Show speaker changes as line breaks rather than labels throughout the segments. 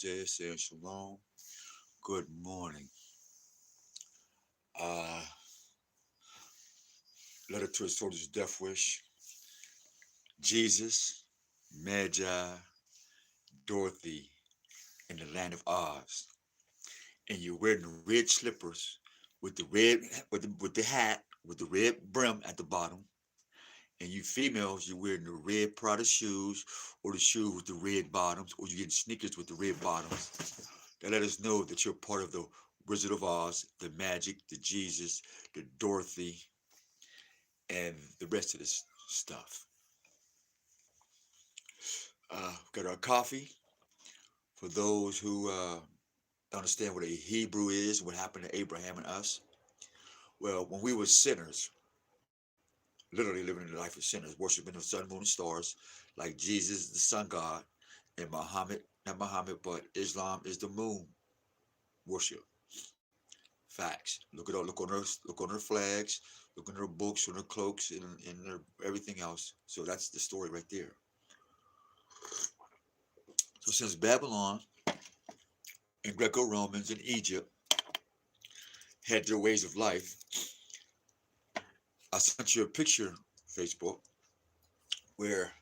HOSEA saying shalom. Good morning. Uh, Letter to a soldier's death wish. Jesus, Magi, Dorothy in the land of Oz. And you're wearing the red slippers with the red with the hat with the red brim at the bottom. And you females, you're wearing the red Prada shoes or the shoes with the red bottoms, or you're getting sneakers with the red bottoms. That let us know that you're part of the Wizard of Oz, the Magic, the Jesus, the Dorothy, and the rest of this stuff. Got our coffee for those who understand what a Hebrew is, what happened to Abraham and us. Well, when we were sinners, literally living in the life of sinners, worshiping the sun, moon, and stars, like Jesus, the sun god, and Muhammad, not Muhammad, but Islam is the moon worship. Facts. Look on their flags, look on their books, on their cloaks, and their everything else. So that's the story right there. So since Babylon and Greco-Romans and Egypt had their ways of life, I sent you a picture, Facebook, where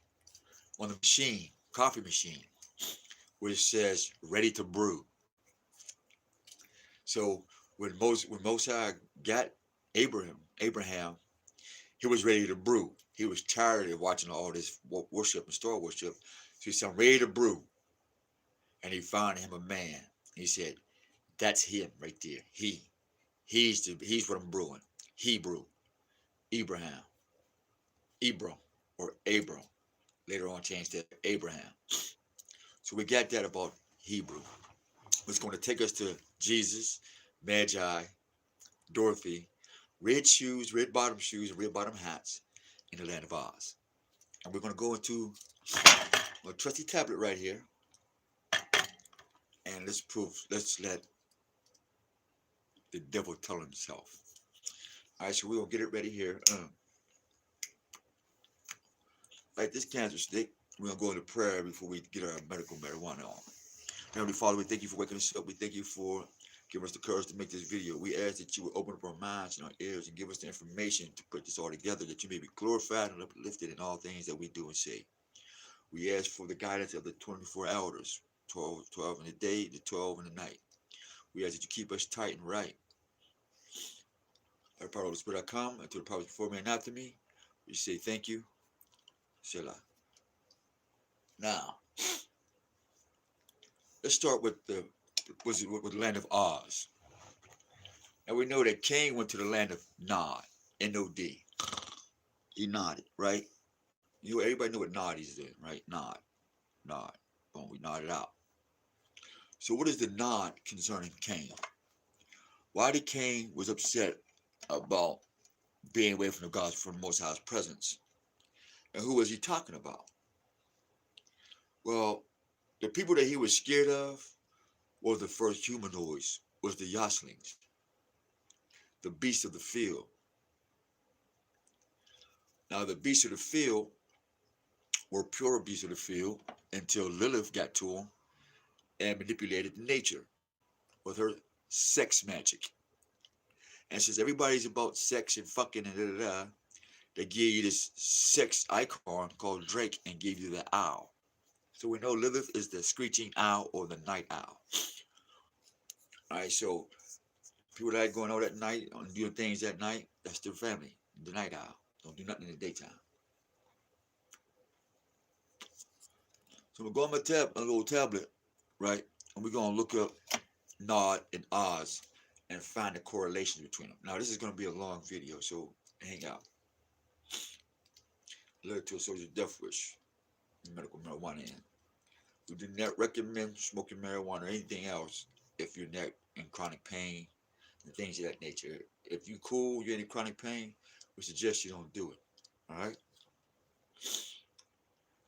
on the machine, coffee machine, where it says ready to brew. So when Mosai got Abraham, he was ready to brew. He was tired of watching all this worship and star worship. So he said, I'm ready to brew. And he found him a man. He said, that's him right there. He's what I'm brewing. Hebrew, Abraham, Abram, or Abram. Later on changed to Abraham. So we got that about Hebrew. It's going to take us to Jesus, Magi, Dorothy, red shoes, red bottom shoes, and red bottom hats in the land of Oz. And we're going to go into a trusty tablet right here. And let's let the devil tell himself. All right, so we're going to get it ready here. Like this cancer stick, we're going to go into prayer before we get our medical marijuana on. Heavenly Father, we thank you for waking us up. We thank you for giving us the courage to make this video. We ask that you would open up our minds and our ears and give us the information to put this all together, that you may be glorified and uplifted in all things that we do and say. We ask for the guidance of the 24 elders, 12 in the day, the 12 in the night. We ask that you keep us tight and right. Our power of the Spirit I come, and to the powers before me and after me, we say thank you, Selah. Now, let's start with the land of Oz. Now we know that Cain went to the land of Nod, N-O-D. He nodded, right? Everybody know what nod is then, right? Nod. Boom, we nodded out. So what is the nod concerning Cain? Why did Cain was upset about being away from the Most High's presence? And who was he talking about? Well, the people that he was scared of was the first humanoids, was the Yoslings, the beasts of the field. Now the beasts of the field were pure beasts of the field until Lilith got to them and manipulated nature with her sex magic. And since everybody's about sex and fucking and da-da-da, they gave you this sex icon called Drake and gave you the owl. So we know Lilith is the screeching owl or the night owl. Alright, so people that are going out at night and doing things at night, that's their family, the night owl. Don't do nothing in the daytime. So we're going to a little tablet, right? And we're going to look up Nod and Oz and find the correlation between them. Now, this is going to be a long video, so hang out. Letter to a soldier's death wish. Medical marijuana in. We do not recommend smoking marijuana or anything else if you're not in chronic pain and things of that nature. If you cool, you're in chronic pain, we suggest you don't do it. All right?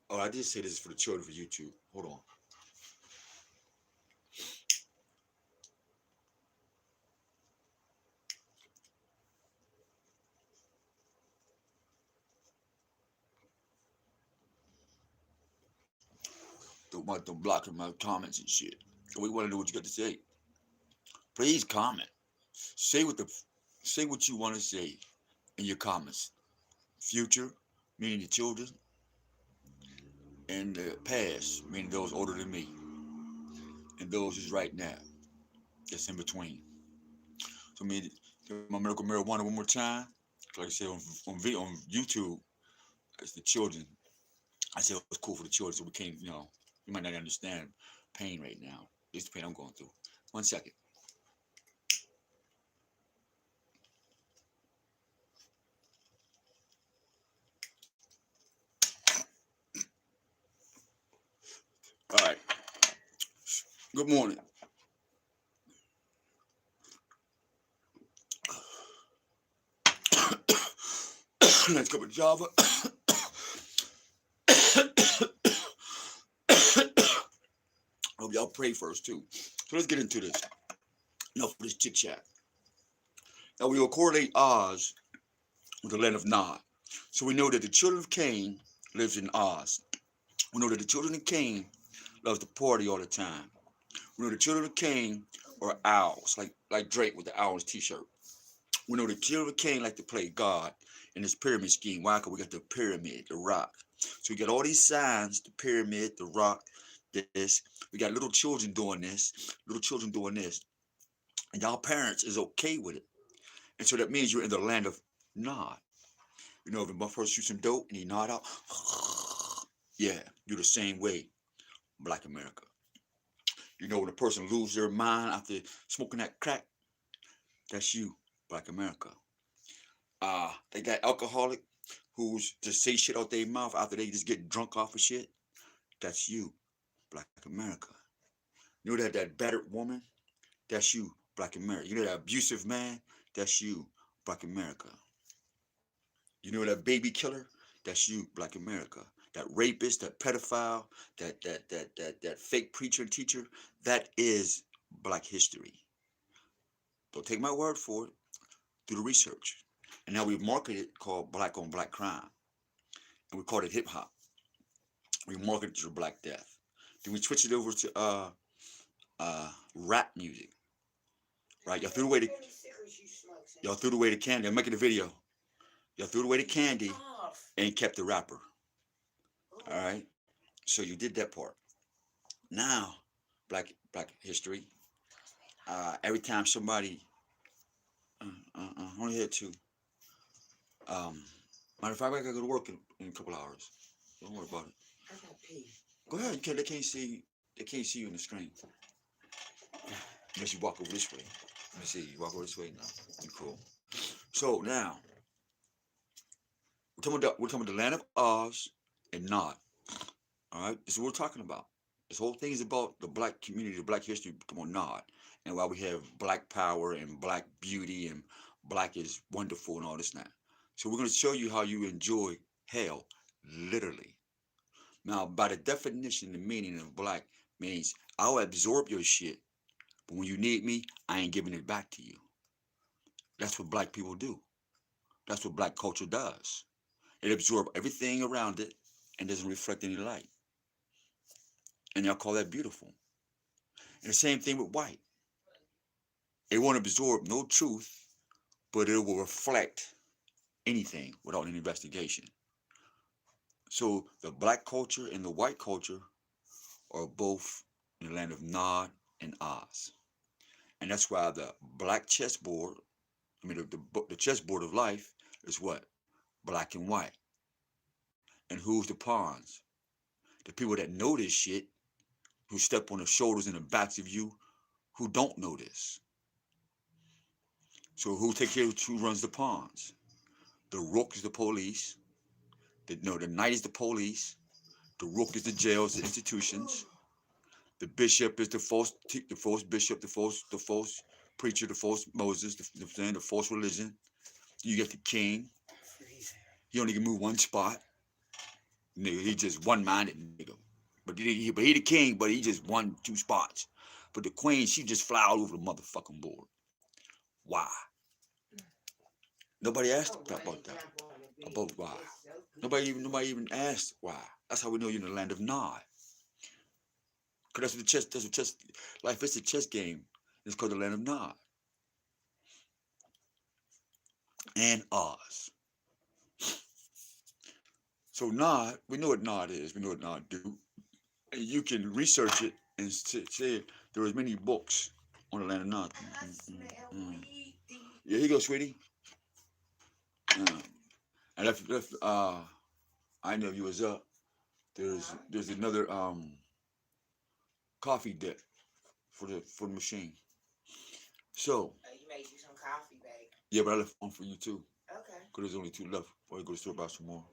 Oh, I did say this is for the children for YouTube. Hold on. Don't want them blocking my comments and shit. We want to know what you got to say. Please comment. Say what you want to say in your comments. Future, meaning the children, and the past, meaning those older than me, and those is right now. That's in between. So me, my medical marijuana one more time. Like I said on YouTube, it's the children. I said it was cool for the children, so we can't, you might not understand pain right now. It's the pain I'm going through. 1 second. All right. Good morning. Let's go with Java. Hope y'all pray first too. So let's get into this. Enough for this chit chat. Now we will correlate Oz with the land of Nod. So we know that the children of Cain lives in Oz. We know that the children of Cain loves to party all the time. We know the children of Cain are owls, like Drake with the owls t-shirt. We know the children of Cain like to play God in this pyramid scheme. Why? Because we got the pyramid, the rock. So we got all these signs, the pyramid, the rock, this. We got little children doing this, and y'all parents is okay with it. And so that means you're in the land of Nod. You know, if a motherfucker shoots some dope and he nod out, yeah, you're the same way, Black America. You know, when a person loses their mind after smoking that crack, that's you, Black America. They got alcoholic who's just say shit out their mouth after they just get drunk off of shit. That's you, Black America. You know that battered woman? That's you, Black America. You know that abusive man? That's you, Black America. You know that baby killer? That's you, Black America. That rapist, that pedophile, that fake preacher and teacher, that is Black history. Don't take my word for it. Do the research. And now we've marketed it called Black on Black crime. And we called it hip hop. We marketed it to Black death. Then we switched it over to rap music. Right? Y'all threw away the candy. I'm making a video. Y'all threw away the candy and kept the rapper. All right? So you did that part. Now, Black history. Every time somebody I only had two. Matter of fact, I gotta go to work in a couple hours. Don't worry about it.
I got pee.
Go ahead. They can't see you in the screen. Unless you walk over this way. Let me see. You walk over this way now. You're cool. So now we're talking about the land of Oz and Nod. All right. This is what we're talking about. This whole thing is about the Black community, the Black history. Come on, Nod, and why we have Black power and Black beauty and Black is wonderful and all this now. So we're going to show you how you enjoy hell, literally. Now, by the definition, the meaning of Black means I'll absorb your shit, but when you need me, I ain't giving it back to you. That's what Black people do. That's what Black culture does. It absorbs everything around it and doesn't reflect any light. And y'all call that beautiful. And the same thing with white. It won't absorb no truth, but it will reflect anything without an investigation. So the Black culture and the white culture are both in the land of Nod and Oz. And that's why the Black chessboard, the chessboard of life is what? Black and white. And who's the pawns? The people that know this shit, who step on the shoulders and the backs of you who don't know this. So who runs the pawns? The rook is the police. The knight is the police. The rook is the jails, the institutions. The bishop is the false bishop, the false preacher, the false Moses, the false religion. You get the king. He only can move one spot. Nigga, he just one-minded nigga. But he the king, but he just 1-2 spots. But the queen, she just fly all over the motherfucking board. Why? Nobody asked about that. About why? Nobody even asked why. That's how we know you're in the land of Nod. Because that's what chess, life is a chess game. It's called the land of Nod and Oz. So Nod, we know what Nod is. We know what Nod do. And you can research it and say there was many books on the land of Nod. Yeah, here you go, sweetie. And if I know you was up, there's another coffee deck for the machine. So
you made you some coffee, babe.
Yeah, but I left one for you too.
Okay.
Because there's only 2 left. Or you go to the store buy some more.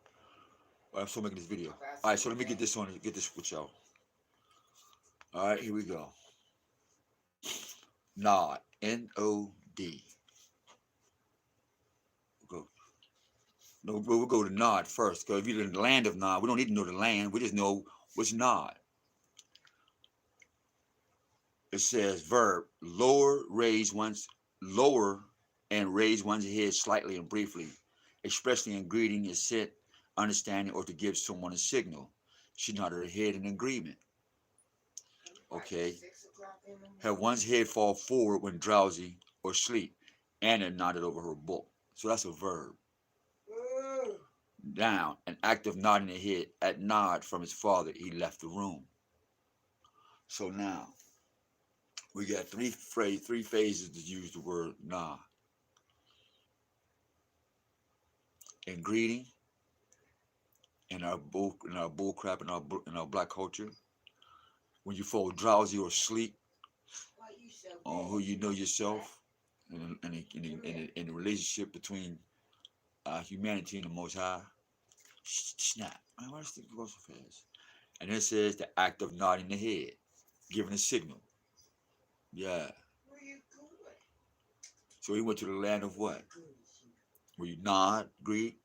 I'm still making this video. Alright, so let me get this on, get this switch out. Alright, here we go. Nod. N-O-D. Go. No, we'll go to Nod first. Because if you're in the land of Nod, we don't need to know the land. We just know what's Nod. It says verb, lower and raise one's head slightly and briefly, especially in greeting, assent, understanding, or to give someone a signal. She nodded her head in agreement. Okay. Have one's head fall forward when drowsy or sleep. Anna nodded over her book. So that's a verb. Down, an act of nodding the head. At nod from his father, he left the room. So now, we got three phases to use the word nod. In greeting, in our bull crap, in our black culture, when you fall drowsy or sleep, on who you know yourself, in the relationship between humanity and the Most High. Snap! Man, why does this go so fast? And it says the act of nodding the head, giving a signal. Yeah.
Where you going?
So he went to the land of what? Where you nod, greet,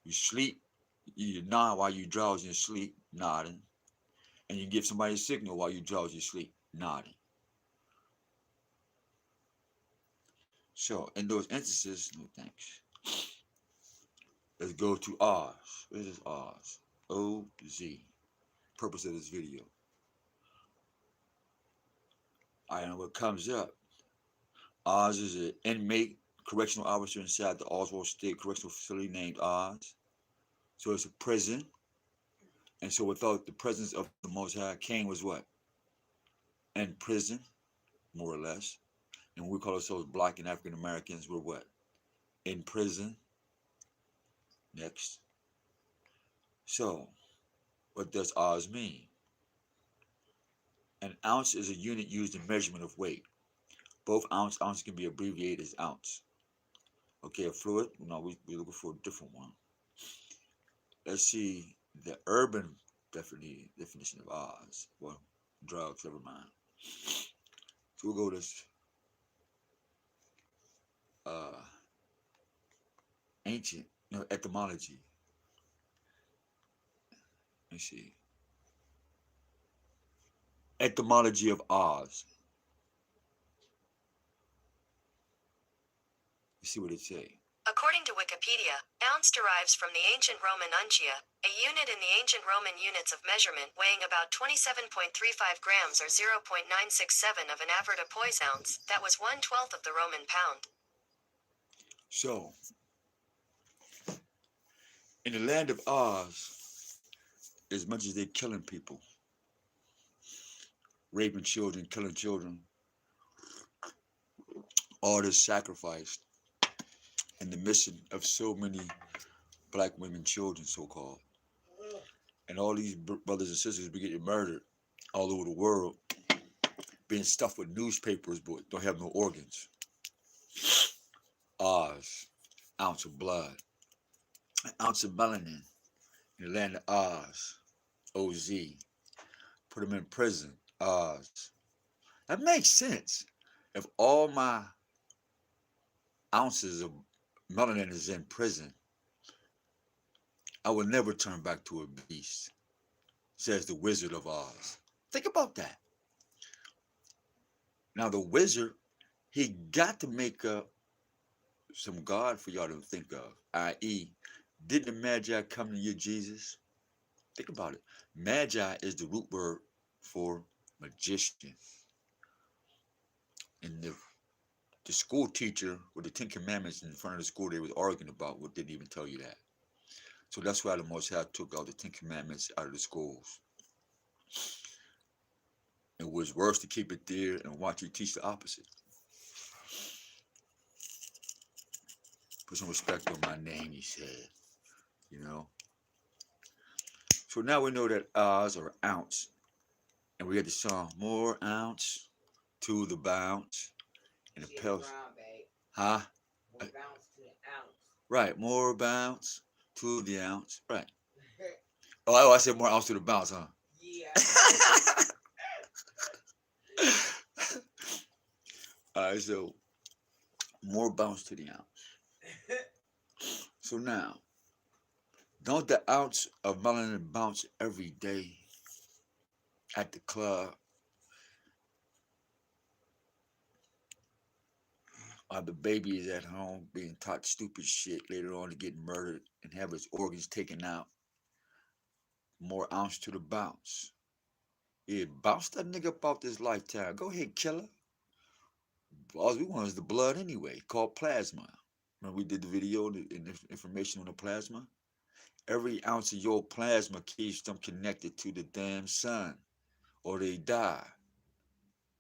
you sleep, you nod while you drowsy and sleep, nodding, and you give somebody a signal while you drowsy and sleep, nodding. So in those instances, no thanks. Let's go to Oz. What is Oz? O-Z. Purpose of this video. Alright, and what comes up, Oz is an inmate correctional officer inside the Oswald State Correctional Facility named Oz. So it's a prison. And so without the presence of the Most High, Cain was what? In prison, more or less. And we call ourselves Black and African Americans, we're what? In prison. Next. So, what does Oz mean? An ounce is a unit used in measurement of weight. Both ounce can be abbreviated as ounce. Okay, a fluid? No, we're looking for a different one. Let's see the urban definition of Oz. Well, drugs, never mind. So we'll go to this ancient, etymology. Let's see. Etymology of Oz. Let's see what it says.
According to Wikipedia, ounce derives from the ancient Roman uncia, a unit in the ancient Roman units of measurement weighing about 27.35 grams or 0.967 of an avoirdupois ounce. That was 1/12 of the Roman pound.
So, in the land of Oz, as much as they're killing people, raping children, killing children, all this sacrifice, and the mission of so many black women, children, so-called. And all these brothers and sisters be getting murdered all over the world, being stuffed with newspapers, but don't have no organs. Oz, ounce of blood, an ounce of melanin in the land of Oz, O-Z. Put them in prison, Oz. That makes sense. If all my ounces of melanin is in prison, I will never turn back to a beast, says the Wizard of Oz. Think about that. Now the wizard, he got to make up some God for y'all to think of, i.e., didn't the Magi come to you, Jesus? Think about it. Magi is the root word for magician. And the school teacher with the 10 Commandments in front of the school they was arguing about what didn't even tell you that. So that's why the Most High took out the 10 Commandments out of the schools. It was worse to keep it there and watch you teach the opposite. Put some respect on my name, he said. You know. So now we know that oz or ounce. And we had the song, more ounce to the bounce. And the
She
pels.
around, babe.
Huh?
More bounce to the ounce.
Right, more bounce to the ounce. Right. Oh, I said more ounce to the bounce, huh?
Yeah.
Alright, so more bounce to the ounce. So now, don't the ounce of melanin bounce every day at the club? Or the baby is at home being taught stupid shit later on to get murdered and have his organs taken out? More ounce to the bounce. Yeah, bounce that nigga up out this lifetime. Go ahead, killer. All we want is the blood anyway, called plasma. When we did the video and information on the plasma, every ounce of your plasma keeps them connected to the damn sun, or they die.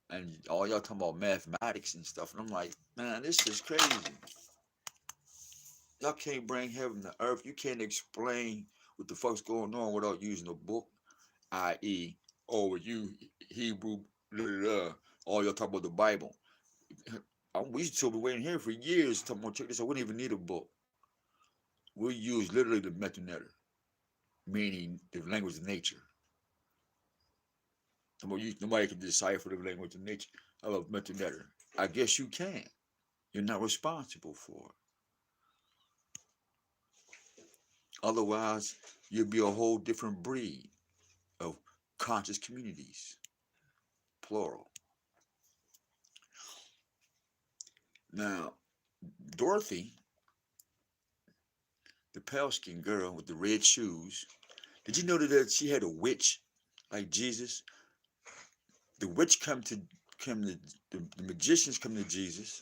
And all y'all talking about mathematics and stuff, and I'm like, man, this is crazy. Y'all can't bring heaven to earth. You can't explain what the fuck's going on without using a book, i.e., oh, you Hebrew, blah, blah, blah. All y'all talk about the Bible. We used to be waiting here for years talking about check this. I wouldn't even need a book. We use literally the metanometer, meaning the language of nature. Nobody can decipher the language of nature. I love metanometer. I guess you can. You're not responsible for it. Otherwise, you'd be a whole different breed of conscious communities, plural. Now, Dorothy, the pale-skinned girl with the red shoes, did you know that she had a witch like Jesus? The witch the magicians come to Jesus,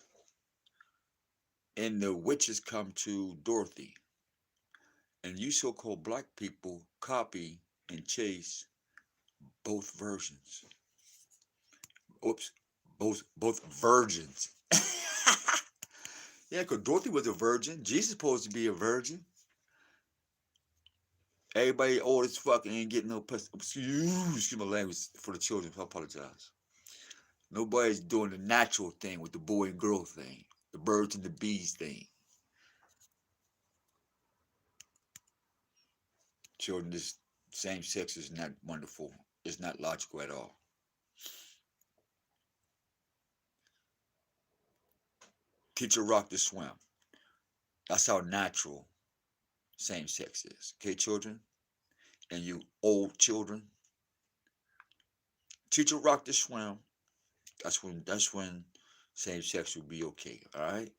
and the witches come to Dorothy. And you so-called black people copy and chase both versions. Oops, both virgins. Yeah, because Dorothy was a virgin. Jesus supposed to be a virgin. Everybody old as fuck and ain't getting no pussy. Excuse my language for the children. I apologize. Nobody's doing the natural thing with the boy and girl thing, the birds and the bees thing. Children, this same sex is not wonderful. It's not logical at all. Teach a rock to swim. That's how natural same sex is. Okay, children? And you old children, teach a rock to swim. That's when same sex will be okay. All right?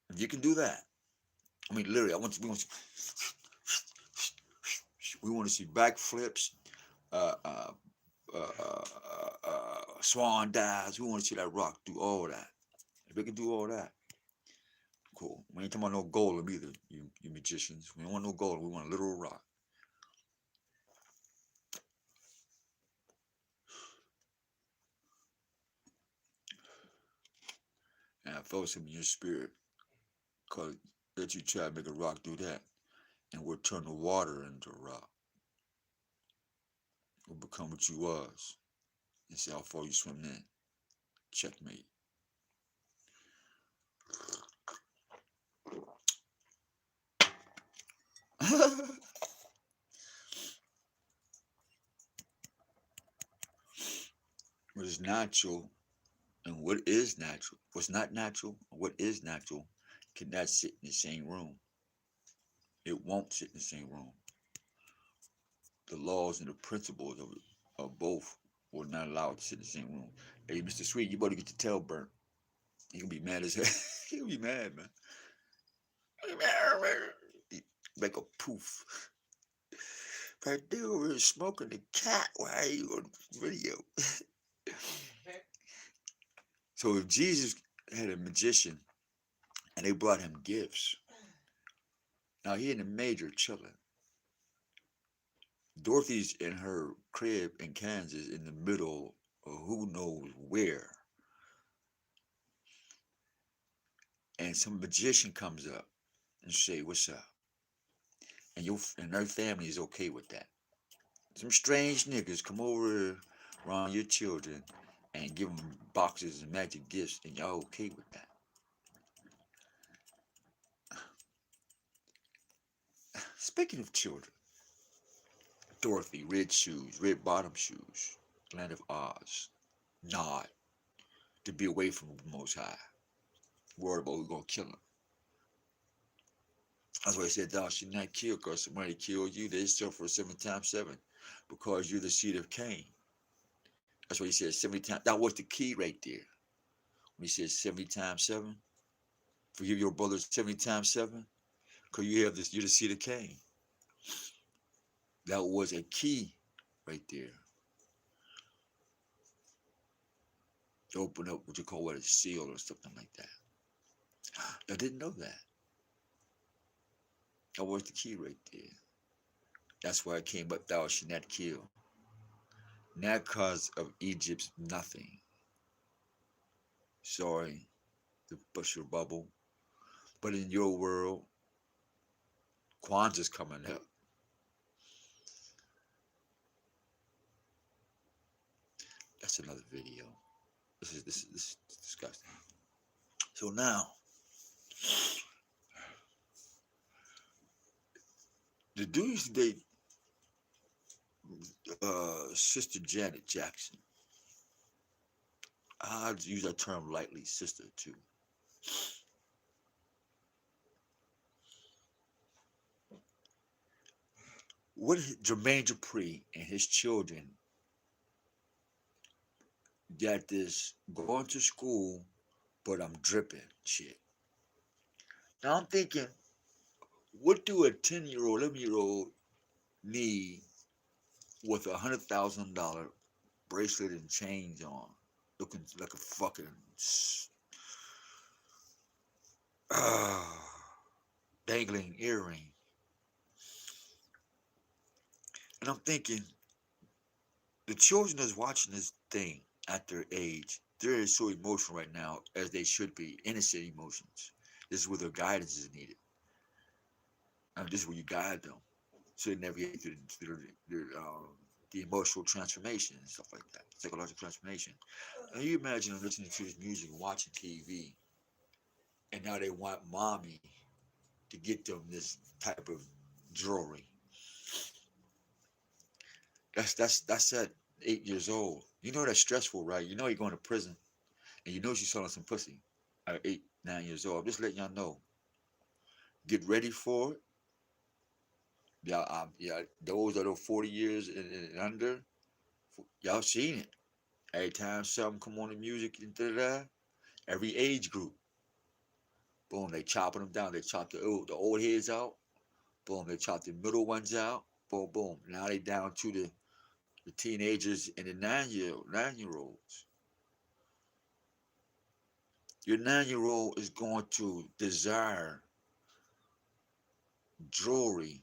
If you can do that. I mean, literally, we want to see backflips, swan dives. We want to see that rock do all that. If we can do all that, cool. We ain't talking about no golem either, you magicians. We don't want no golem. We want a literal rock. And I felt something in your spirit, cause that you try to make a rock do that, and we'll turn the water into a rock. We'll become what you was, and see how far you swim in. Checkmate. What is natural and what is natural, what's not natural, and what is natural cannot sit in the same room. It won't sit in the same room. The laws and the principles of both will not allow it to sit in the same room. Hey, Mr. Sweet, you better get your tail burnt. You gonna be mad as hell. You gonna be mad, man. Make a poof. That dude over here smoking the cat. Why are you on video? So if Jesus had a magician and they brought him gifts, now he in the major chilling. Dorothy's in her crib in Kansas in the middle of who knows where. And some magician comes up and say, "What's up?" And their family is okay with that. Some strange niggas come over around your children and give them boxes of magic gifts, and y'all okay with that. Speaking of children, Dorothy, red shoes, red bottom shoes, Land of Oz, nod to be away from the Most High. Worried about we're gonna kill him. That's why he said, "Thou should not kill, because somebody killed you, they suffer 7 times 7, because you're the seed of Cain." That's why he said 70 times. That was the key right there. When he said 70 times 7, forgive your brothers 70 times 7, because you're the seed of Cain. That was a key right there. To open up what you call a seal or something like that. I didn't know that. That was the key right there. That's why it came up, thou shalt not kill. Not because of Egypt's nothing. Sorry to bust your bubble. But in your world, Kwanzaa's coming up. That's another video. This is disgusting. So now, the Doomsday Sister Janet Jackson. I use that term lightly, sister too. What Jermaine Dupri and his children got this going to school, but I'm dripping shit. Now I'm thinking, what do a 10-year-old, 11-year-old need with $100,000 bracelet and chains on, looking like a fucking dangling earring? And I'm thinking, the children that's watching this thing at their age, they're so emotional right now, as they should be, innocent emotions. This is where their guidance is needed. And this is where you guide them, so they navigate through the emotional transformation and stuff like that, psychological transformation. Now you imagine them listening to this music and watching TV, and now they want mommy to get them this type of jewelry. That's at 8 years old. You know that's stressful, right? You know you're going to prison, and you know she's selling some pussy at 8, 9 years old. I'm just letting y'all know. Get ready for it. Yeah, those that are 40 years and under, y'all seen it. Every time something come on the music and da-da-da, every age group, boom, they chopping them down. They chop the old heads out. Boom, they chop the middle ones out. Boom, boom. Now they down to the teenagers and the 9-year-olds. Your 9-year-old is going to desire jewelry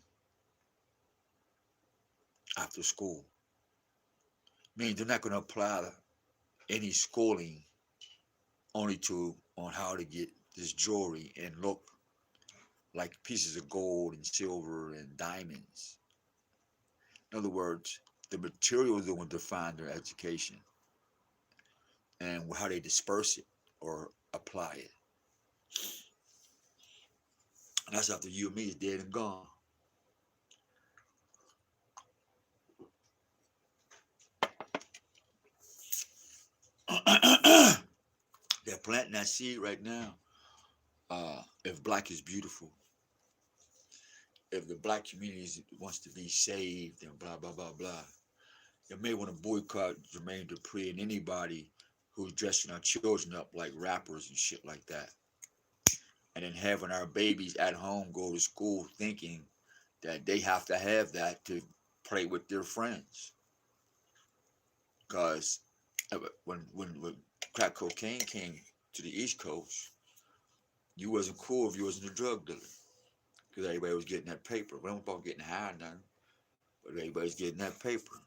after school. Meaning they're not going to apply any schooling only on how to get this jewelry and look like pieces of gold and silver and diamonds. In other words, the materials that will define their education and how they disperse it or apply it. And that's after you and me is dead and gone. They're planting that seed right now. If black is beautiful, if the black community wants to be saved and blah, blah, blah, blah, you may want to boycott Jermaine Dupri and anybody who's dressing our children up like rappers and shit like that. And then having our babies at home go to school thinking that they have to have that to play with their friends. Because when crack cocaine came to the East Coast, you wasn't cool if you wasn't a drug dealer. Because everybody was getting that paper. We don't about getting high or nothing, but everybody's getting that paper.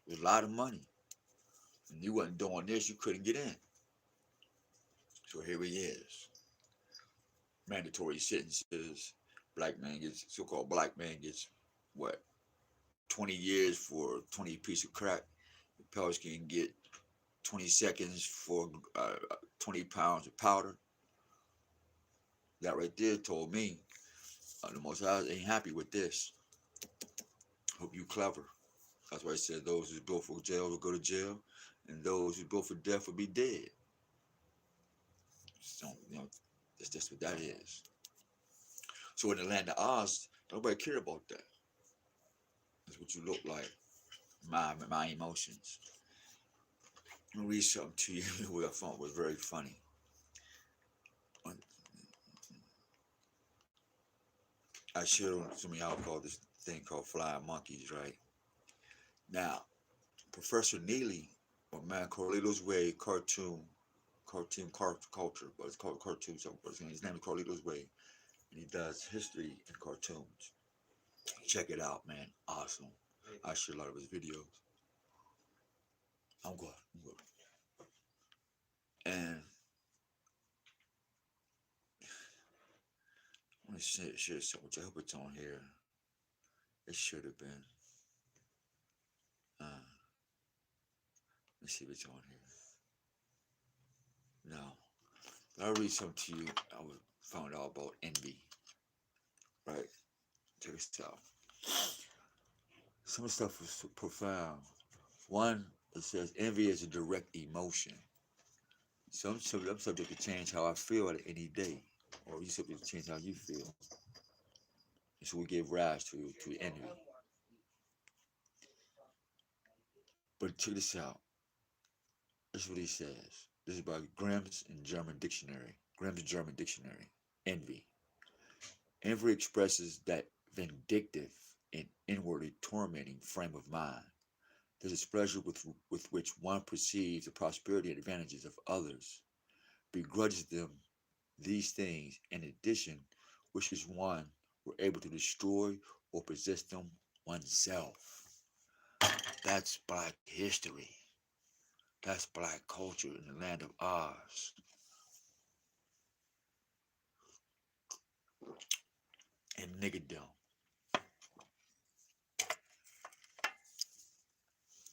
It was a lot of money. And you wasn't doing this, you couldn't get in. So here he is. Mandatory sentences. So-called black man gets, what, 20 years for 20 piece of crack. The Pelican can get 20 seconds for 20 pounds of powder. That right there told me the Most High ain't happy with this. Hope you clever. That's why I said those who go for jail will go to jail, and those who go for death will be dead. So, that's just what that is. So in the land of Oz, nobody care about that. That's what you look like. My emotions. I'm gonna read something to you what I thought was very funny. I shared on some of y'all call this thing called flying monkeys, right? Now, Professor Neely, or man Carlito's Way cartoon culture, but it's called cartoon something. His name is Carlito's Way, and he does history and cartoons. Check it out, man. Awesome. I share a lot of his videos. I'm good. And I want to share something with you. I hope it's on here. It should have been. Let's see if it's on here. No. I'll read something to you. I found out about envy. Right? Check this out. Some of the stuff was so profound. One, it says envy is a direct emotion. So I'm subject to change how I feel at any day, or you subject to change how you feel. And so we give rise to envy. But check this out. This is what he says. This is by Grimm's German Dictionary. Envy. Envy expresses that vindictive and inwardly tormenting frame of mind. The displeasure with which one perceives the prosperity and advantages of others, begrudges them these things, in addition, wishes one were able to destroy or possess them oneself. That's black history. That's black culture in the land of Oz. And niggerdom.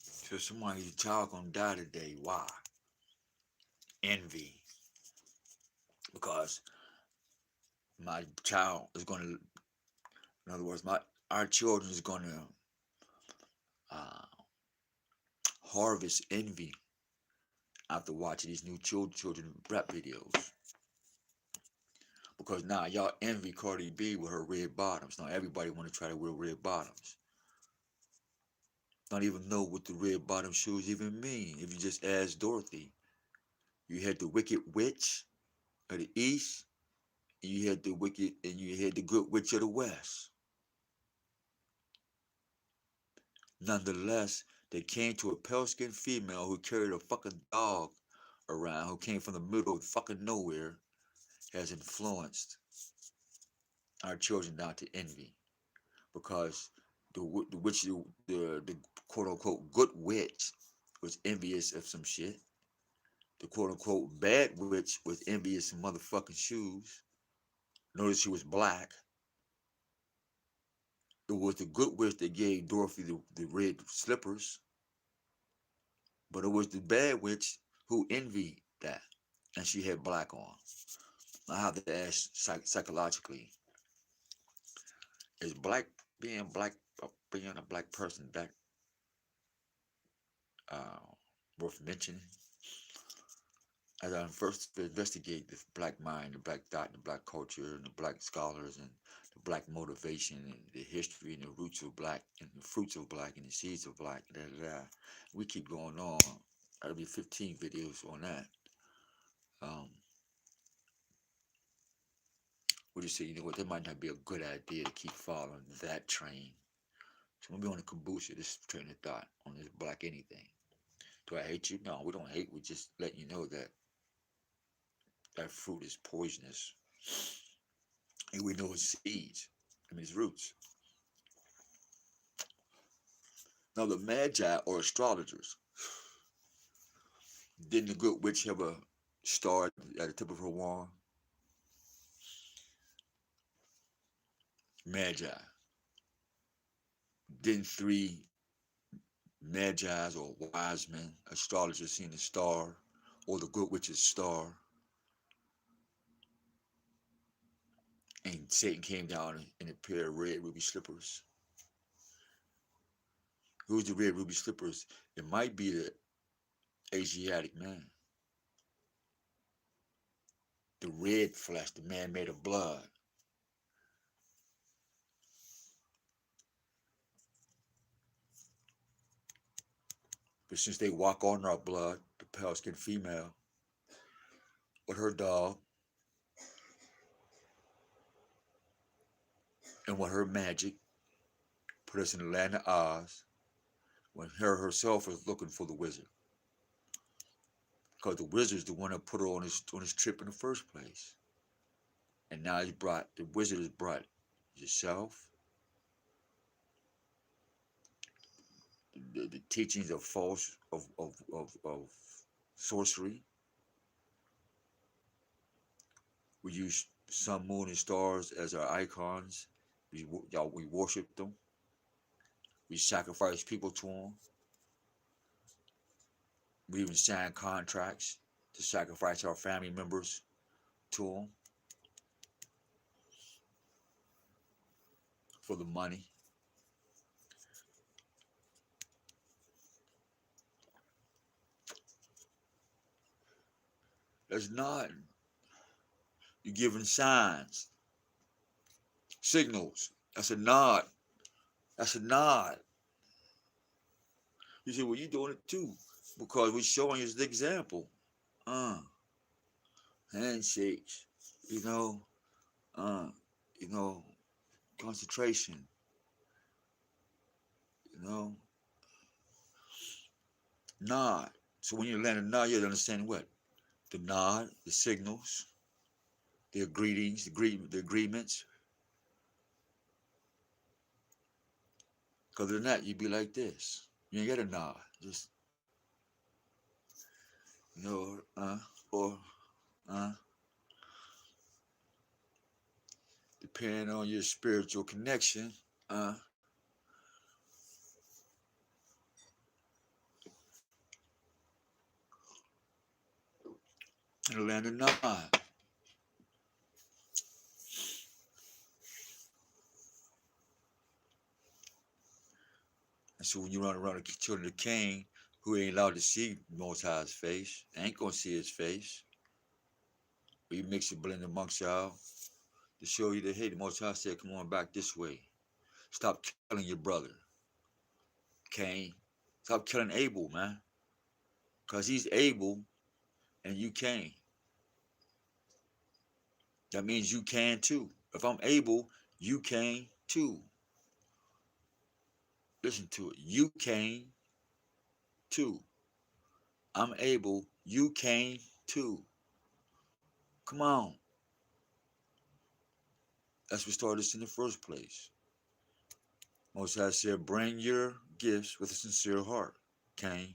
So somebody's child gonna die today. Why? Envy. Because my child is gonna, in other words, our children is gonna harvest envy after watching these new children rap videos. Because now y'all envy Cardi B with her red bottoms. Now everybody want to try to wear red bottoms. Don't even know what the red bottom shoes even mean. If you just ask Dorothy, you had the wicked witch of the east, and you had the good witch of the west. Nonetheless, they came to a pale-skinned female who carried a fucking dog around, who came from the middle of fucking nowhere, has influenced our children down to envy. Because the quote-unquote good witch was envious of some shit. The quote-unquote bad witch was envious of motherfucking shoes. Notice she was black. It was the good witch that gave Dorothy the red slippers. But it was the bad witch who envied that. And she had black on. I have to ask psychologically, is being a black person that worth mentioning? As I first investigate the black mind, the black thought, the black culture, and the black scholars, and the black motivation, and the history, and the roots of black, and the fruits of black, and the seeds of black, we keep going on. That'll be 15 videos on that. What do you say? You know what? That might not be a good idea to keep following that train. So I'm gonna be on the kombucha, this train of thought on this black anything. Do I hate you? No, we don't hate. We just let you know that that fruit is poisonous. And we know it's seeds. I mean, it's roots. Now, the Magi or astrologers, didn't the good witch have a star at the tip of her wand? Magi. Didn't three Magi's or wise men, astrologers, seen the star or the good witch's star? And Satan came down in a pair of red ruby slippers. Who's the red ruby slippers? It might be the Asiatic man. The red flesh, the man made of blood. But since they walk on our blood, the pale skinned female with her dog and with her magic put us in the land of Oz when her herself was looking for the wizard. Because the wizard's the one that put her on his trip in the first place. And now the wizard has brought yourself, the teachings of of sorcery. We use sun, moon, and stars as our icons. We worship them. We sacrifice people to them. We even sign contracts to sacrifice our family members to them for the money. That's not. You're giving signs, signals. That's a nod. That's a nod. You say, well, you're doing it too, because we're showing you the example. Handshakes, you know, concentration, nod. So when you land a nod, you understand what? The nod, the signals, the greetings, the agreements. Because other than that, you'd be like this. You ain't got a nod. Just, depending on your spiritual connection, and land a nod. And so when you run around the children of Cain, who ain't allowed to see Most High's face, ain't gonna see his face. But you mix and blend amongst y'all to show you that, hey, the Most High said, come on back this way. Stop killing your brother, Cain. Stop killing Abel, man. Because he's Abel and you Cain. That means you can too. If I'm Abel, you can too. Listen to it. You can too. I'm Abel, you can too. Come on. That's what started this in the first place. Most High said, bring your gifts with a sincere heart, Cain.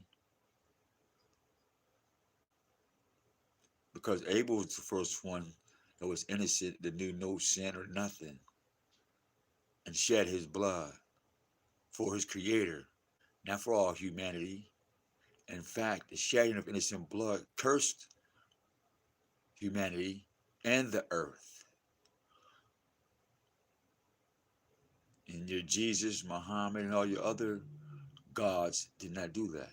Because Abel was the first one that was innocent, that knew no sin or nothing, and shed his blood for his creator, not for all humanity. In fact, the shedding of innocent blood cursed humanity and the earth. And your Jesus, Muhammad, and all your other gods did not do that.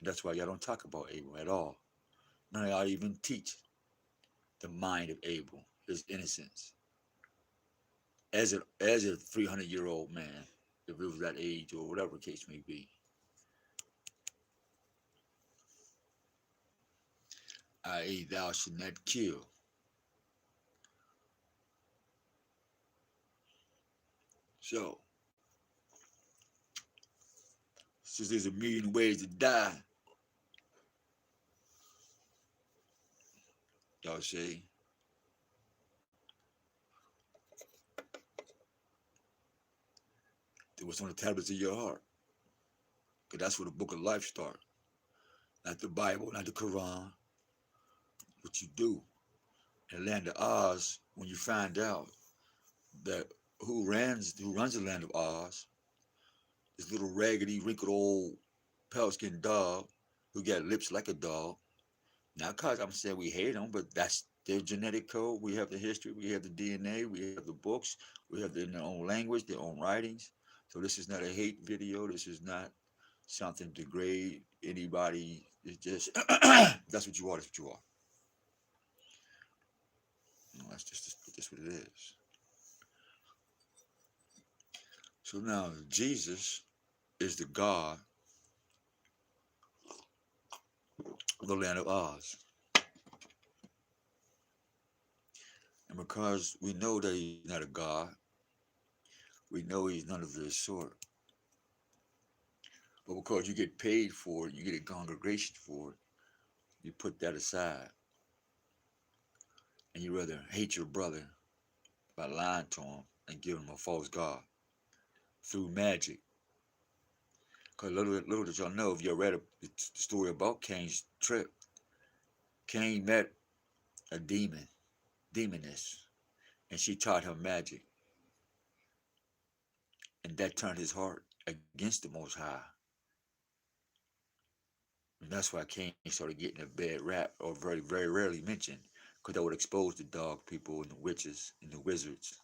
That's why y'all don't talk about Abel at all. None of y'all even teach the mind of Abel, his innocence. As a 300-year-old man, if it was that age or whatever the case may be. I.e., thou should not kill. So, Since there's a million ways to die, y'all say, that what's on the tablets of your heart. Because that's where the book of life starts. Not the Bible, not the Quran. What you do. In the land of Oz, when you find out that who runs the land of Oz, this little raggedy, wrinkled old pale-skinned dog who got lips like a dog. Not because I'm saying we hate them, but that's their genetic code. We have the history, we have the DNA, we have the books, we have their own language, their own writings. So this is not a hate video. This is not something to degrade anybody. It's just, that's what you are, that's what you are. No, that's just what it is. So now Jesus is the God of the land of Oz. And because we know that he's not a God, we know he's none of this sort. But because you get paid for it, you get a congregation for it, you put that aside. And you rather hate your brother by lying to him and giving him a false God through magic. Because little did y'all know, if you read the story about Cain's trip, Cain met a demoness, and she taught him magic. And that turned his heart against the Most High. And that's why Cain started getting a bad rap, or very, very rarely mentioned, because that would expose the dog people and the witches and the wizards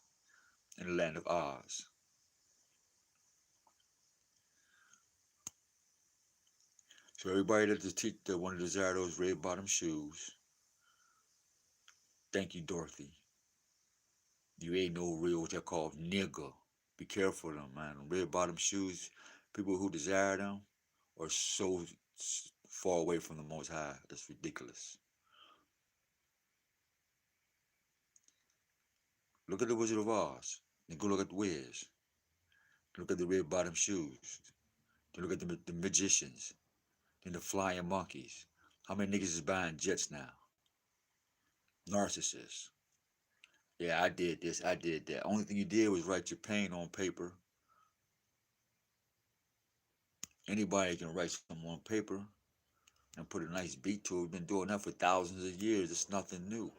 in the land of Oz. So everybody that wanted to desire those red bottom shoes, thank you, Dorothy. You ain't no real what they call nigger. Be careful of them, man. Red bottom shoes, people who desire them are so far away from the Most High. That's ridiculous. Look at the Wizard of Oz. Then go look at the Wiz. Look at the red bottom shoes. Then look at the magicians. Then the flying monkeys. How many niggas is buying jets now? Narcissists. Yeah, I did this, I did that. Only thing you did was write your pain on paper. Anybody can write something on paper and put a nice beat to it. We've been doing that for thousands of years. It's nothing new.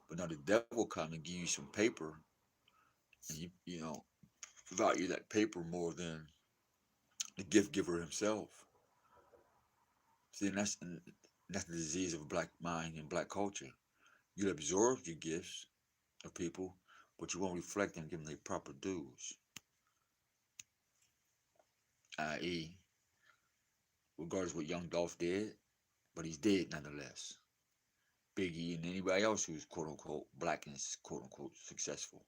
But now the devil come and give you some paper, and you know, value that paper more than the gift giver himself. See, that's the disease of black mind and black culture. You absorb your gifts of people, but you won't reflect and give them their proper dues. I.e., regardless of what Young Dolph did, but he's dead nonetheless. Biggie and anybody else who's quote unquote black and quote unquote successful.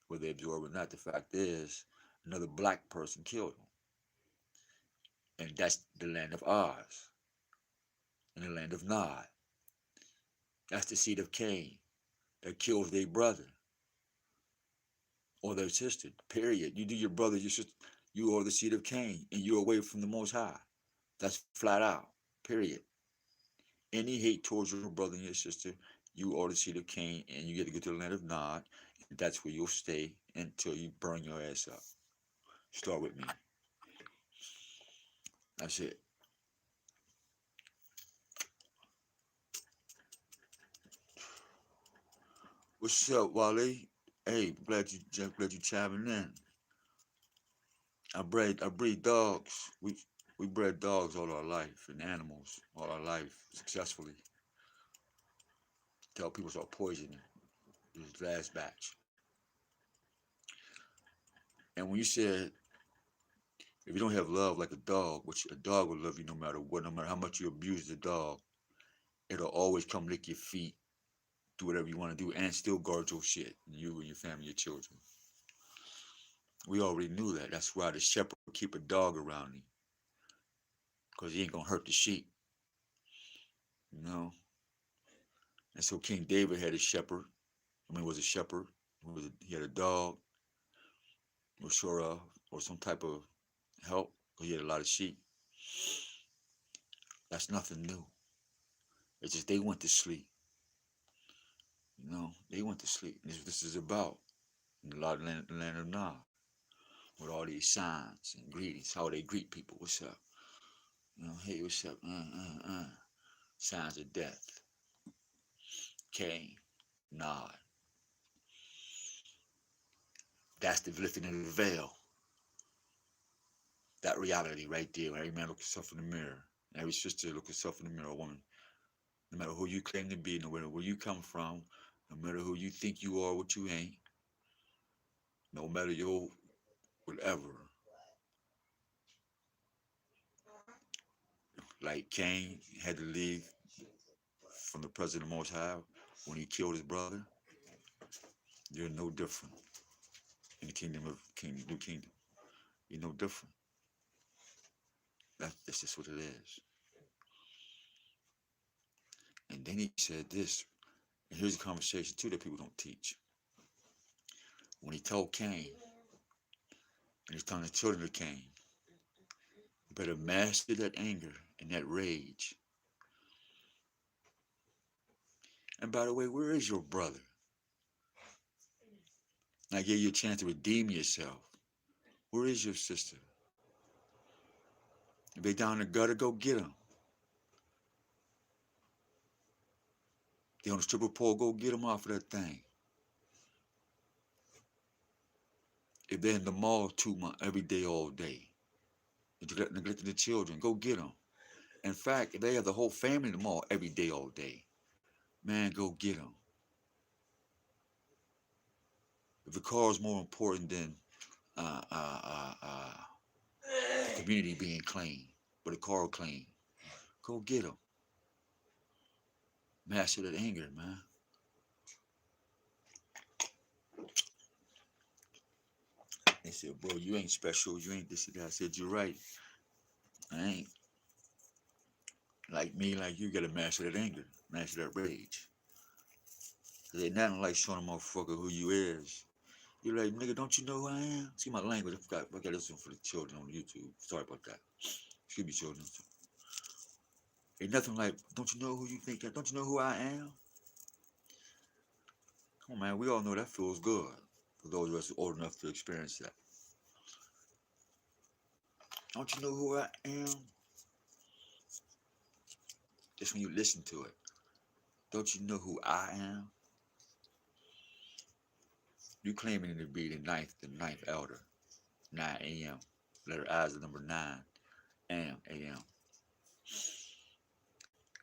Whether they absorb or not, the fact is, another black person killed him. And that's the land of Oz. And the land of Nod. That's the seed of Cain that kills their brother or their sister. Period. You do your brother, your sister, you are the seed of Cain, and you're away from the Most High. That's flat out. Period. Any hate towards your brother and your sister, you are the seed of Cain, and you get to go to the land of Nod, and that's where you'll stay until you burn your ass up. Start with me. That's it. What's up, Wally? Hey, glad you chiming in. I breed dogs. We bred dogs all our life and animals all our life successfully. Tell people start poisoning this last batch. And when you said if you don't have love like a dog, which a dog will love you no matter what, no matter how much you abuse the dog, it'll always come lick your feet, do whatever you want to do, and still guard your shit, you and your family, your children. We already knew that. That's why the shepherd would keep a dog around him, because he ain't gonna hurt the sheep, you know. And so King David had a shepherd. Was a shepherd. He had a dog, or some type of help, He had a lot of sheep. That's nothing new. It's just they went to sleep. You know, they went to sleep. This is about in the land of Nod, with all these signs and greetings, how they greet people. What's up? You know, hey, what's up? Signs of death. Cain, Nod. That's the lifting of the veil. That reality right there. When every man look himself in the mirror, every sister look herself in the mirror, woman. No matter who you claim to be, no matter where you come from, no matter who you think you are, what you ain't, no matter your whatever. Like Cain had to leave from the presence of the Most High when he killed his brother. You're no different in the new kingdom. You're no different. That's just what it is. And then he said this, and here's a conversation too that people don't teach. When he told Cain, and he's telling the children of Cain, you better master that anger and that rage. And by the way, where is your brother? I gave you a chance to redeem yourself. Where is your sister? If they down in the gutter, go get them. They on the stripper pole, go get them off of that thing. If they're in the mall 2 months, every day, all day, neglecting the children, go get them. In fact, if they have the whole family in the mall every day, all day, man, go get them. If the car is more important than the community being clean, but the car clean, go get them. Master that anger, man. They said, bro, you ain't special, you ain't this and that. I said, you're right. I ain't. Like me, like you, gotta master that anger, master that rage. Cause ain't nothing like showing a motherfucker who you is. You're like, nigga, don't you know who I am? See my language, I got this one for the children on YouTube. Sorry about that. Excuse me, children. Ain't nothing like, don't you know who you think that? Don't you know who I am? Come on, man, we all know that feels good. For those of us who are old enough to experience that. Don't you know who I am? Just when you listen to it. Don't you know who I am? You claiming to be the ninth elder. 9 a.m. Letter I is the number 9 a.m.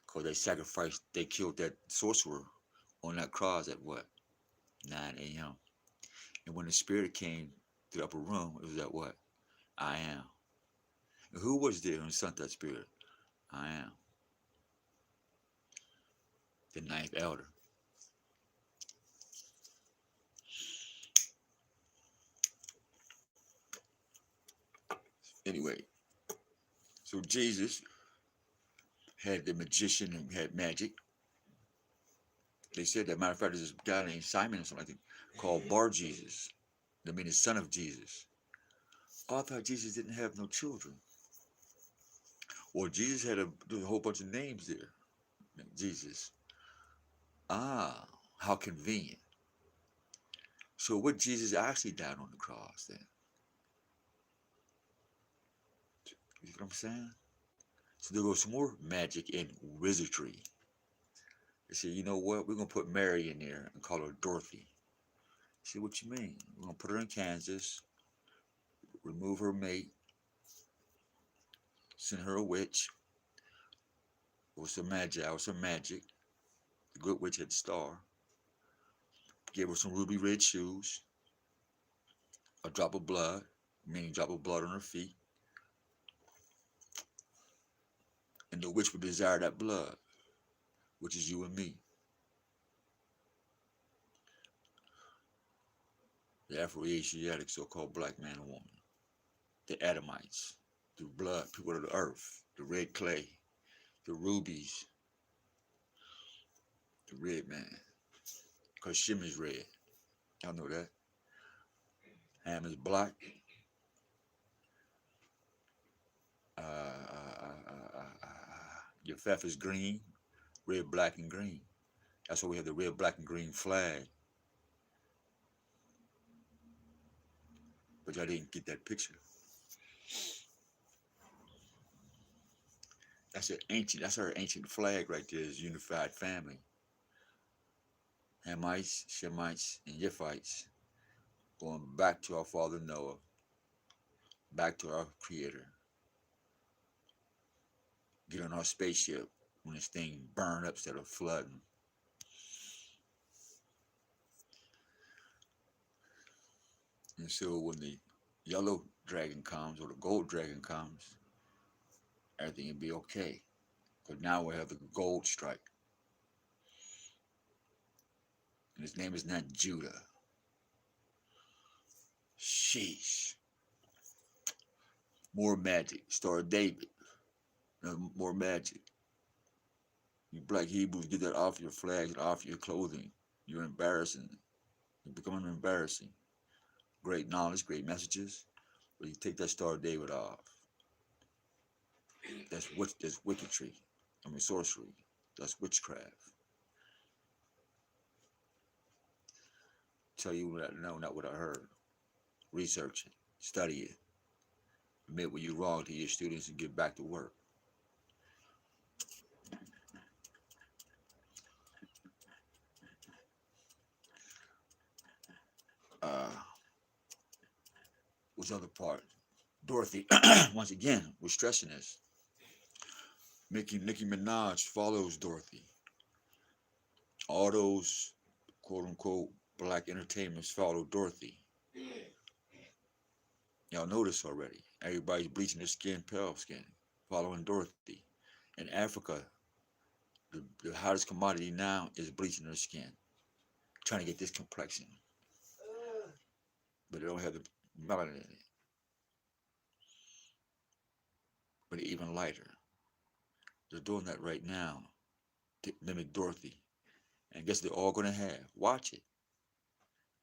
Because they sacrificed, they killed that sorcerer on that cross at what? 9 a.m. And when the spirit came to the upper room, it was at what? I am. And who was there who sent that spirit? I am. The 9th elder. Anyway, so Jesus had the magician and had magic. They said that, matter of fact, there's this guy named Simon or something like that, called Bar Jesus. That means the son of Jesus. Oh, I thought Jesus didn't have no children. Well, Jesus had a whole bunch of names there. Jesus. Ah, how convenient. So what Jesus actually died on the cross then? You know what I'm saying? So there goes some more magic and wizardry. They said, you know what? We're going to put Mary in there and call her Dorothy. I said, what you mean? We're going to put her in Kansas, remove her mate, send her a witch with some Magi, with some magic. The good witch had the star. Gave her some ruby red shoes, a drop of blood, meaning drop of blood on her feet. And the witch would desire that blood, which is you and me. The Afro-Asiatic so-called black man and woman. The Adamites, the blood, people of the earth, the red clay, the rubies, the red man. Because Shem is red. Y'all know that. Ham is black. Your FF is green, red, black, and green. That's why we have the red, black, and green flag. But y'all didn't get that picture. That's our ancient flag right there, is unified family. Hamites, Shemites, and Yiphites, going back to our father Noah, back to our creator. Get on our spaceship when this thing burned up instead of flooding. And so when the yellow dragon comes or the gold dragon comes, everything will be okay. Because now we have the gold strike. And his name is not Judah. Sheesh. More magic. Star of David. More magic. You black Hebrews, get that off your flags and off your clothing. You're embarrassing. You're becoming embarrassing. Great knowledge, great messages, but you take that Star of David off. That's wicketry. I mean sorcery. That's witchcraft. Tell you what I know, not what I heard. Research it. Study it. Admit when you're wrong to your students and get back to work. What's the other part? Dorothy, once again, we're stressing this. Nicki Minaj follows Dorothy. All those quote unquote black entertainers follow Dorothy. Y'all know this already. Everybody's bleaching their skin, pale skin, following Dorothy. In Africa, the hottest commodity now is bleaching their skin, trying to get this complexion. But they don't have the melanin in it. But even lighter. They're doing that right now to mimic Dorothy. And guess they're all gonna have. Watch it.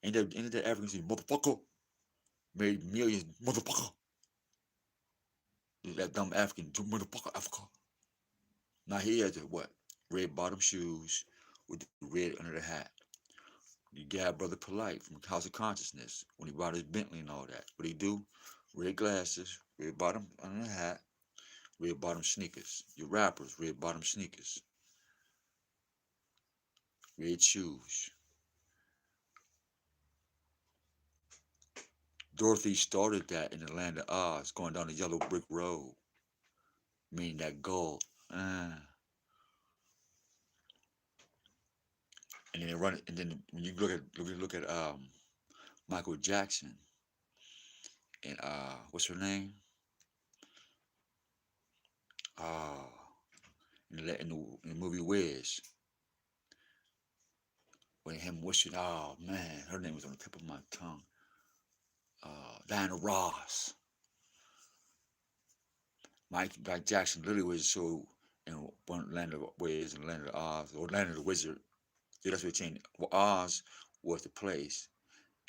Ain't that African saying, motherfucker? Made millions, motherfucker. That dumb African, motherfucker, Africa. Now he has a what? Red bottom shoes with the red under the hat. You got Brother Polite from House of Consciousness when he bought his Bentley and all that. What he do? Red glasses, red bottom under the hat, red bottom sneakers. Your rappers, red bottom sneakers. Red shoes. Dorothy started that in the land of Oz, going down the yellow brick road, meaning that gold. And then they run it. And then when you look at Michael Jackson and what's her name? In the movie Wiz, when him wishing, oh man, her name was on the tip of my tongue. Diana Ross. Mike Jackson literally was so in one land of Wiz and land of Oz, or land of the Wizard. Yeah, that's what it changed. Well, Oz was the place,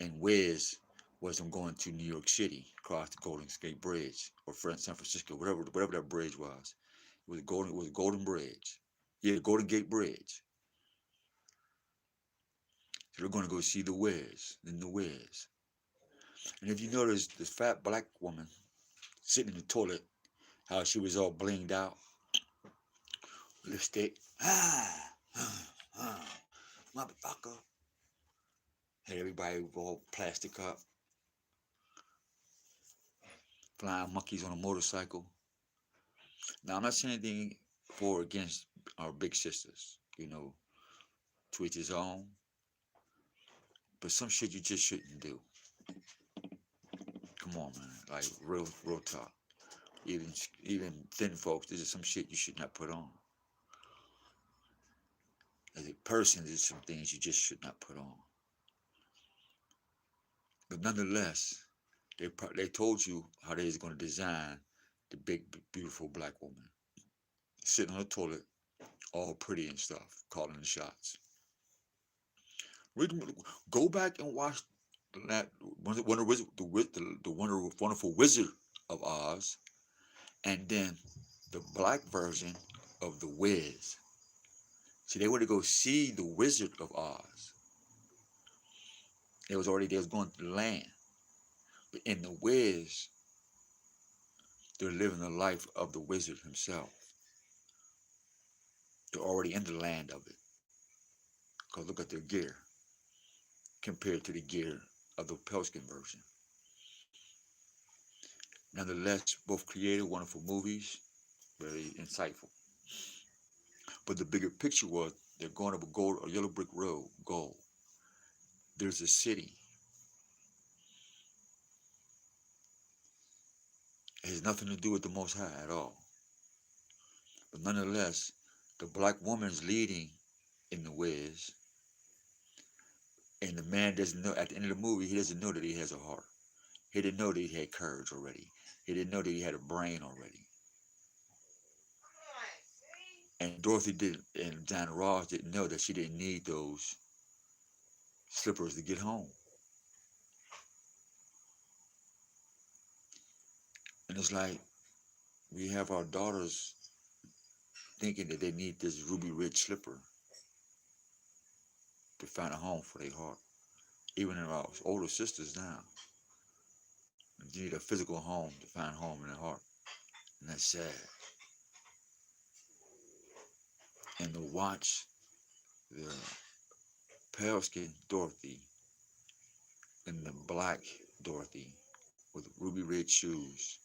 and Wiz was them going to New York City, across the Golden Gate Bridge, or San Francisco, whatever that bridge was. It was a Golden Bridge. Yeah, the Golden Gate Bridge. So they're going to go see the Wiz, then the Wiz. And if you notice this fat black woman sitting in the toilet, how she was all blinged out, lipstick, motherfucker. Had everybody all plastic up, flying monkeys on a motorcycle. Now I'm not saying anything for or against our big sisters, to each his own. But some shit you just shouldn't do. Come on, man. Like real talk. Even thin folks, this is some shit you should not put on. As a person, there's some things you just should not put on. But nonetheless, they told you how they was going to design the big, beautiful black woman. Sitting on the toilet, all pretty and stuff, calling the shots. Go back and watch the wonderful Wizard of Oz And then the black version of The Wiz. See, they went to go see the Wizard of Oz. They was going to the land. But in The Wiz, they're living the life of the wizard himself. They're already in the land of it. Because look at their gear compared to the gear of the Pelskin version. Nonetheless, both created wonderful movies, very insightful. But the bigger picture was they're going up a yellow brick road, gold. There's a city. It has nothing to do with the Most High at all. But nonetheless, the black woman's leading in The Wiz. And the man doesn't know, at the end of the movie, he doesn't know that he has a heart. He didn't know that he had courage already. He didn't know that he had a brain already. And Dorothy didn't, and Diana Ross didn't know that she didn't need those slippers to get home. And it's like we have our daughters thinking that they need this ruby red slipper to find a home for their heart. Even in our older sisters now, they need a physical home to find home in their heart. And that's sad. And to watch the pale skinned Dorothy and the black Dorothy with ruby red shoes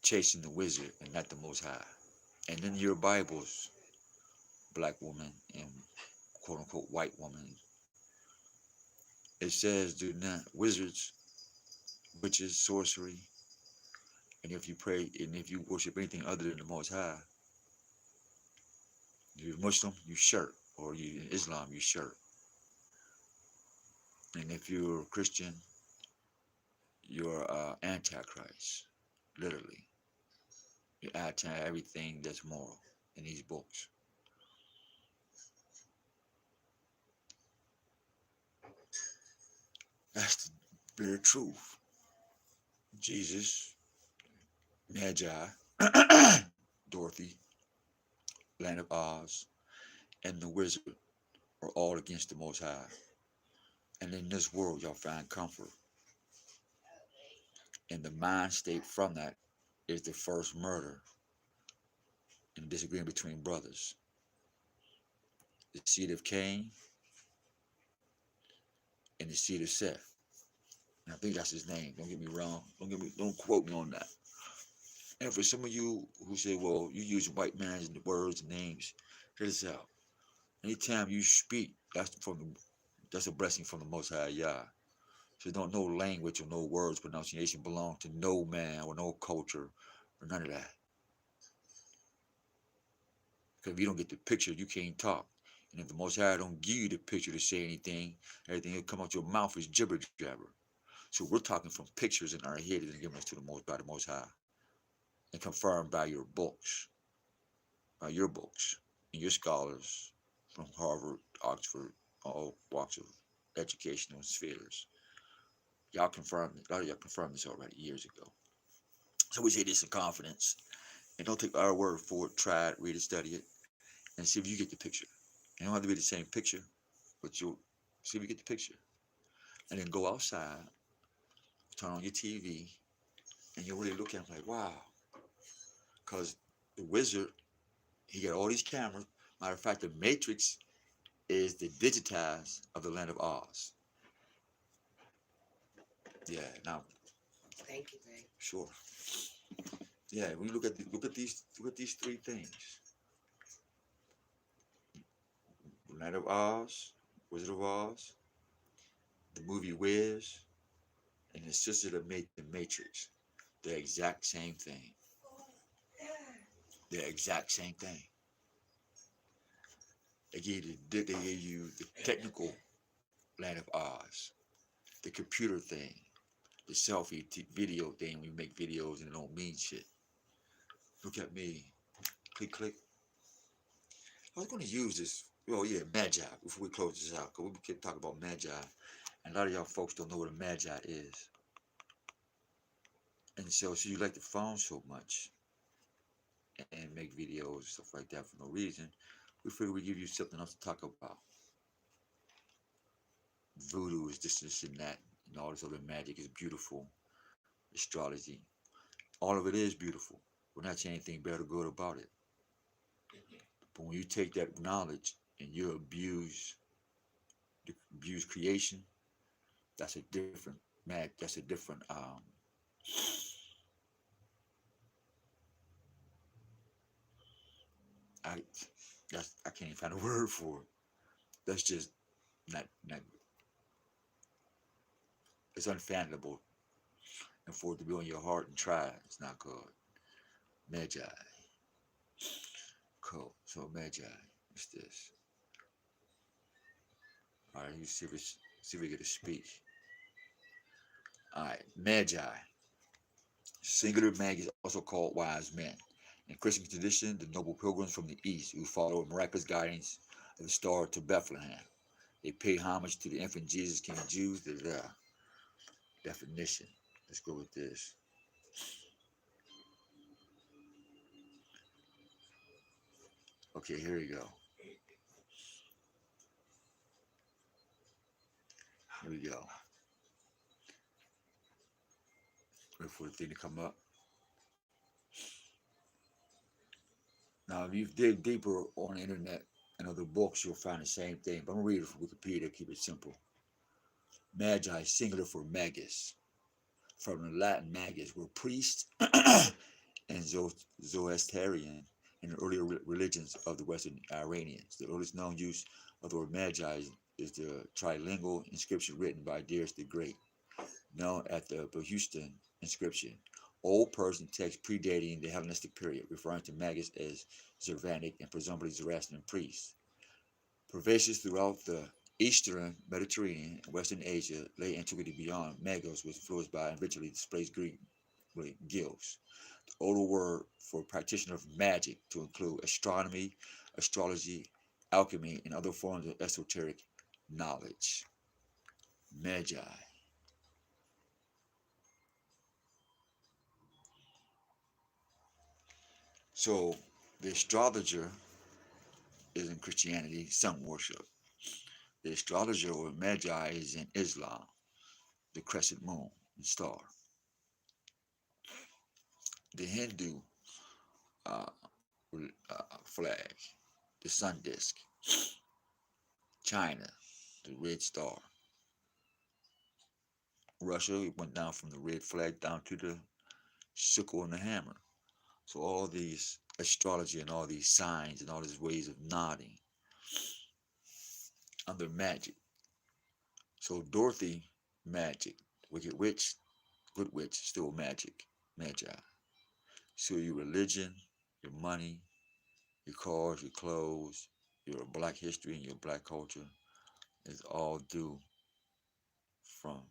chasing the wizard and not the Most High. And in your Bibles, black woman and quote unquote white woman, it says do not wizards, witches, sorcery, and if you pray and if you worship anything other than the Most High, if you're Muslim, you shirk, or you in Islam, you shirk. And if you're a Christian, you're Antichrist, literally. You anti everything that's moral in these books. That's the bare truth. Jesus, Magi, Dorothy, Land of Oz, and the Wizard are all against the Most High. And in this world, y'all find comfort. And the mind state from that is the first murder and disagreement between brothers. The seed of Cain and the seed of Seth. And I think that's his name. Don't get me wrong. Don't quote me on that. And for some of you who say, well, you use white man's words and names, hear this out. Anytime you speak, that's a blessing from the Most High Yah. So don't no language or no words, pronunciation belong to no man or no culture or none of that. Because if you don't get the picture, you can't talk. And if the Most High don't give you the picture to say anything, everything that come out your mouth is jibber jabber. So we're talking from pictures in our head that are given us to the by the Most High, and confirmed by your books, and your scholars from Harvard, Oxford, all walks of educational spheres. Y'all confirmed it. A lot of y'all confirmed this already years ago. So we say this in confidence, and don't take our word for it. Try it, read it, study it, and see if you get the picture. It don't have to be the same picture, but you'll see if you get the picture. And then go outside, turn on your TV, and you'll really look at him like, wow. Because the wizard, he got all these cameras. Matter of fact, the Matrix is the digitized of the Land of Oz. Yeah, now.
Thank you, babe.
Sure. Yeah, when you look at these three things. Land of Oz, Wizard of Oz, the movie Wiz, and the sister that made the Matrix. The exact same thing. The exact same thing. They gave you the technical Land of Oz, the computer thing, the selfie video thing when you make videos and it don't mean shit. Look at me. Click, click. I was going to use this. Oh, yeah, Magi, before we close this out, because we keep talking about Magi, and a lot of y'all folks don't know what a Magi is. And so you like the phone so much, and make videos and stuff like that for no reason. We figure we give you something else to talk about. Voodoo is this and that, and all this other magic is beautiful. Astrology, all of it is beautiful. We're not saying anything bad or good about it. But when you take that knowledge and you abuse creation, that's a different that's a different I I can't even find a word for it. That's just not it's unfathomable. And for it to be on your heart and try, it's not good. Magi. Cool. So Magi, what's this? Alright, you see if we get to speak. Alright, Magi. Singular Magi is also called wise men. In Christian tradition, the noble pilgrims from the east who follow miraculous guidance of the star to Bethlehem. They pay homage to the infant Jesus, King of Jews. The definition. Let's go with this. Okay, here we go. Here we go. Wait for the thing to come up. Now, if you dig deeper on the internet and other books, you'll find the same thing. But I'm going to read it from Wikipedia, keep it simple. Magi, singular for magus. From the Latin magus, were priests and Zoroastrian in the earlier religions of the Western Iranians. The earliest known use of the word Magi is the trilingual inscription written by Darius the Great, known as the Behustan inscription, Old Persian text predating the Hellenistic period, referring to magus as Zervanic and presumably Zoroastrian priests. Pervasive throughout the Eastern Mediterranean and Western Asia, late antiquity beyond, magos was influenced by and eventually displaced Greek guilds. The older word for practitioner of magic to include astronomy, astrology, alchemy, and other forms of esoteric knowledge. Magi. So the astrologer is in Christianity, sun worship. The astrologer or Magi is in Islam, the crescent moon and star. The Hindu flag, the sun disk. China, the red star. Russia, it went down from the red flag down to the sickle and the hammer. So all these astrology and all these signs and all these ways of nodding under magic. So Dorothy, magic. Wicked witch, good witch, still magic. Magi. So your religion, your money, your cars, your clothes, your black history and your black culture is all due from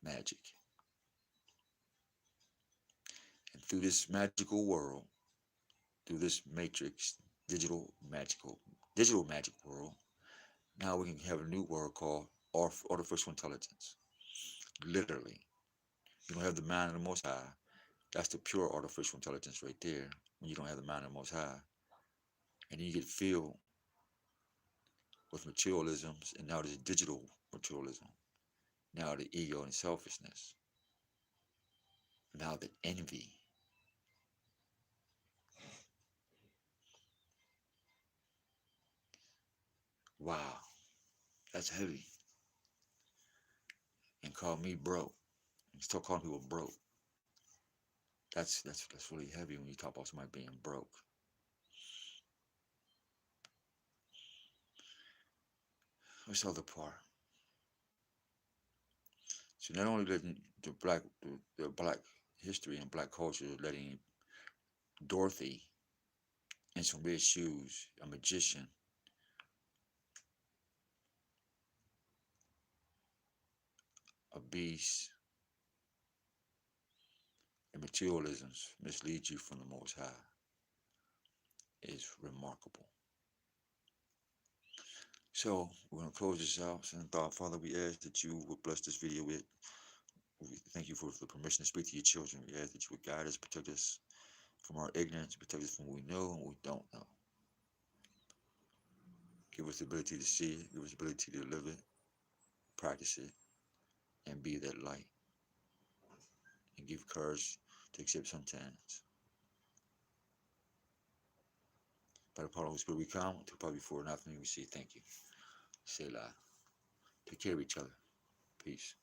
magic. And through this magical world, through this matrix, digital magic world, now we can have a new word called artificial intelligence. Literally. You don't have the mind of the Most High. That's the pure artificial intelligence right there, when you don't have the mind of the Most High. And then you get filled with materialisms, and now there's digital materialism. Now the ego and selfishness. Now the envy. Wow, that's heavy. And call me broke. And still calling people broke. That's really heavy when you talk about somebody being broke. What's the other part? So not only letting the black history and black culture, letting Dorothy in some red shoes, a magician, a beast, and materialisms mislead you from the Most High is remarkable. So we're going to close this out. And Father, we ask that you would bless this video with. We thank you for the permission to speak to your children. We ask that you would guide us, protect us from our ignorance, protect us from what we know and what we don't know. Give us the ability to see it, give us the ability to live it, practice it, and be that light. And give courage to accept sometimes. By the power of the Holy Spirit, we come to probably before and after we say thank you. Selah. Take care of each other. Peace.